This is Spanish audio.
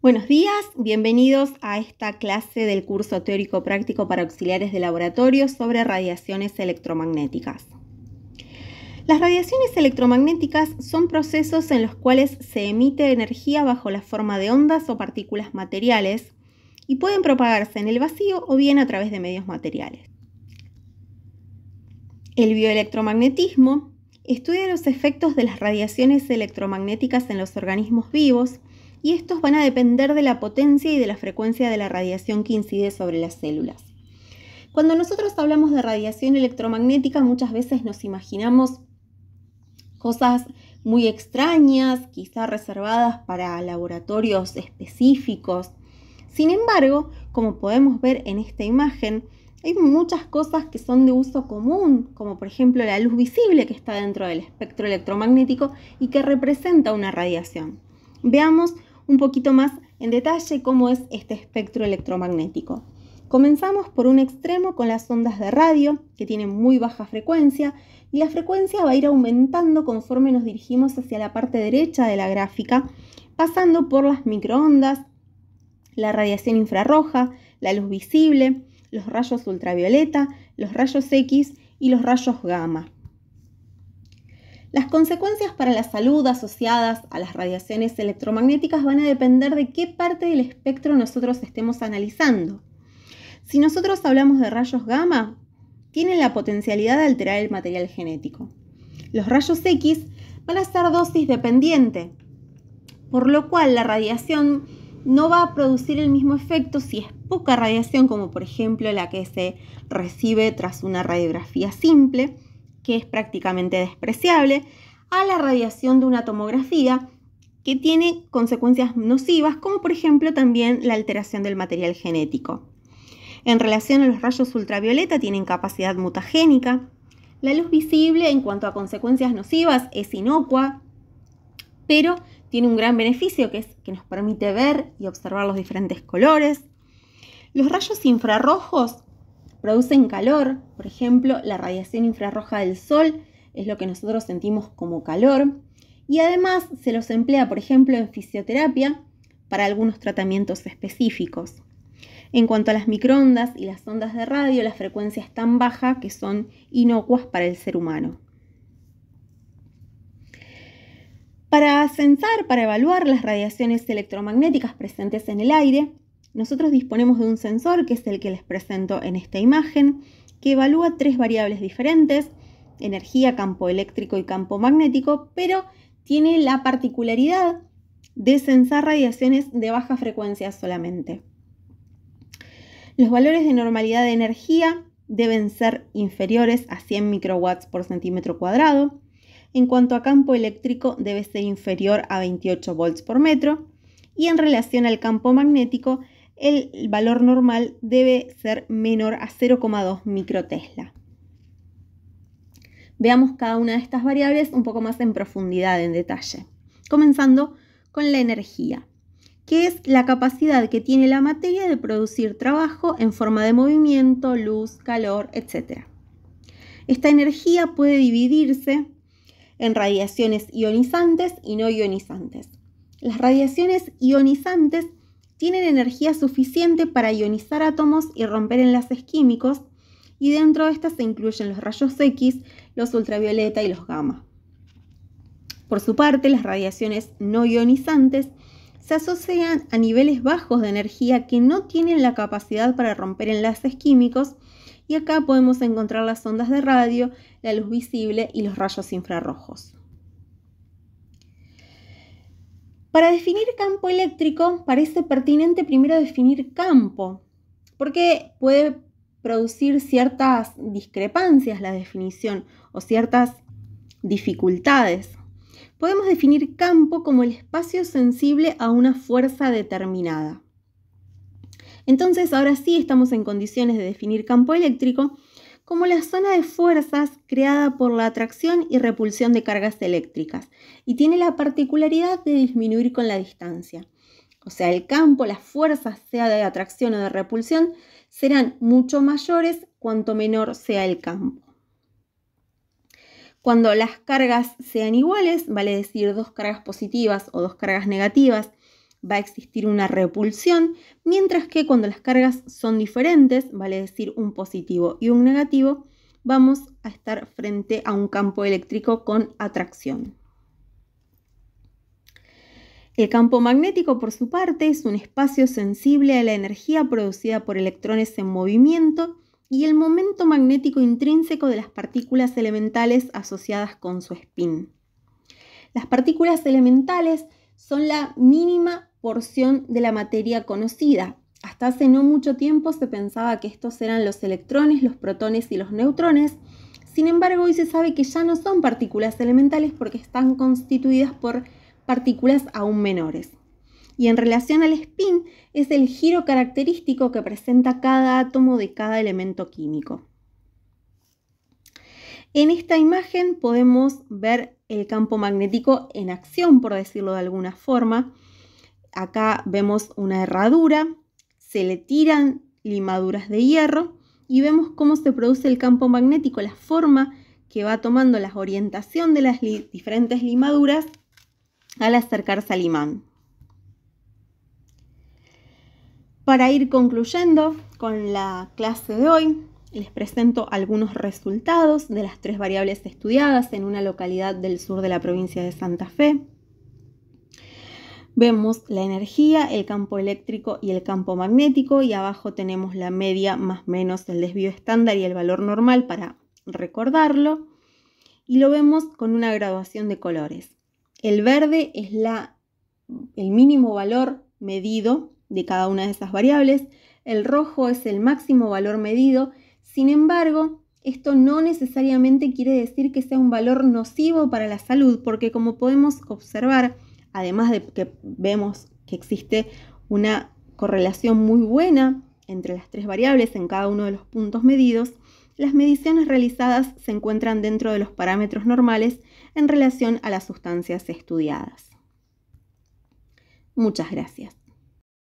Buenos días, bienvenidos a esta clase del curso teórico práctico para auxiliares de laboratorio sobre radiaciones electromagnéticas. Las radiaciones electromagnéticas son procesos en los cuales se emite energía bajo la forma de ondas o partículas materiales y pueden propagarse en el vacío o bien a través de medios materiales. El bioelectromagnetismo estudia los efectos de las radiaciones electromagnéticas en los organismos vivos y estos van a depender de la potencia y de la frecuencia de la radiación que incide sobre las células. Cuando nosotros hablamos de radiación electromagnética, muchas veces nos imaginamos cosas muy extrañas, quizá reservadas para laboratorios específicos. Sin embargo, como podemos ver en esta imagen, hay muchas cosas que son de uso común, como por ejemplo la luz visible que está dentro del espectro electromagnético y que representa una radiación. Veamos un poquito más en detalle cómo es este espectro electromagnético. Comenzamos por un extremo con las ondas de radio, que tienen muy baja frecuencia, y la frecuencia va a ir aumentando conforme nos dirigimos hacia la parte derecha de la gráfica, pasando por las microondas, la radiación infrarroja, la luz visible, los rayos ultravioleta, los rayos X y los rayos gamma. Las consecuencias para la salud asociadas a las radiaciones electromagnéticas van a depender de qué parte del espectro nosotros estemos analizando. Si nosotros hablamos de rayos gamma, tienen la potencialidad de alterar el material genético. Los rayos X van a ser dosis dependiente, por lo cual la radiación no va a producir el mismo efecto si es poca radiación, como por ejemplo la que se recibe tras una radiografía simple, que es prácticamente despreciable, a la radiación de una tomografía, que tiene consecuencias nocivas, como por ejemplo también la alteración del material genético. En relación a los rayos ultravioleta, tienen capacidad mutagénica. La luz visible, en cuanto a consecuencias nocivas, es inocua, pero tiene un gran beneficio, que es que nos permite ver y observar los diferentes colores. Los rayos infrarrojos producen calor, por ejemplo, la radiación infrarroja del sol es lo que nosotros sentimos como calor, y además se los emplea, por ejemplo, en fisioterapia para algunos tratamientos específicos. En cuanto a las microondas y las ondas de radio, la frecuencia es tan baja que son inocuas para el ser humano. Para censar, para evaluar las radiaciones electromagnéticas presentes en el aire, nosotros disponemos de un sensor, que es el que les presento en esta imagen, que evalúa tres variables diferentes: energía, campo eléctrico y campo magnético, pero tiene la particularidad de censar radiaciones de baja frecuencia solamente. Los valores de normalidad de energía deben ser inferiores a 100 microwatts por centímetro cuadrado. En cuanto a campo eléctrico, debe ser inferior a 28 volts por metro. Y en relación al campo magnético, el valor normal debe ser menor a 0,2 microtesla. Veamos cada una de estas variables un poco más en profundidad, en detalle. Comenzando con la energía, que es la capacidad que tiene la materia de producir trabajo en forma de movimiento, luz, calor, etc. Esta energía puede dividirse en radiaciones ionizantes y no ionizantes. Las radiaciones ionizantes tienen energía suficiente para ionizar átomos y romper enlaces químicos, y dentro de estas se incluyen los rayos X, los ultravioleta y los gamma. Por su parte, las radiaciones no ionizantes se asocian a niveles bajos de energía que no tienen la capacidad para romper enlaces químicos, y acá podemos encontrar las ondas de radio, la luz visible y los rayos infrarrojos. Para definir campo eléctrico, parece pertinente primero definir campo, porque puede producir ciertas discrepancias la definición o ciertas dificultades. Podemos definir campo como el espacio sensible a una fuerza determinada. Entonces, ahora sí estamos en condiciones de definir campo eléctrico como la zona de fuerzas creada por la atracción y repulsión de cargas eléctricas, y tiene la particularidad de disminuir con la distancia. O sea, el campo, las fuerzas, sea de atracción o de repulsión, serán mucho mayores cuanto menor sea el campo. Cuando las cargas sean iguales, vale decir dos cargas positivas o dos cargas negativas, va a existir una repulsión, mientras que cuando las cargas son diferentes, vale decir un positivo y un negativo, vamos a estar frente a un campo eléctrico con atracción. El campo magnético, por su parte, es un espacio sensible a la energía producida por electrones en movimiento y el momento magnético intrínseco de las partículas elementales asociadas con su spin. Las partículas elementales son la mínima porción de la materia conocida. Hasta hace no mucho tiempo se pensaba que estos eran los electrones, los protones y los neutrones. Sin embargo, hoy se sabe que ya no son partículas elementales porque están constituidas por partículas aún menores. Y en relación al spin, es el giro característico que presenta cada átomo de cada elemento químico. En esta imagen podemos ver el campo magnético en acción, por decirlo de alguna forma. Acá vemos una herradura, se le tiran limaduras de hierro y vemos cómo se produce el campo magnético, la forma que va tomando la orientación de las diferentes limaduras al acercarse al imán. Para ir concluyendo con la clase de hoy, les presento algunos resultados de las 3 variables estudiadas en una localidad del sur de la provincia de Santa Fe. Vemos la energía, el campo eléctrico y el campo magnético, y abajo tenemos la media más menos el desvío estándar y el valor normal para recordarlo. Y lo vemos con una graduación de colores. El verde es el mínimo valor medido de cada una de esas variables. El rojo es el máximo valor medido. Sin embargo, esto no necesariamente quiere decir que sea un valor nocivo para la salud, porque como podemos observar, además de que vemos que existe una correlación muy buena entre las 3 variables en cada uno de los puntos medidos, las mediciones realizadas se encuentran dentro de los parámetros normales en relación a las sustancias estudiadas. Muchas gracias.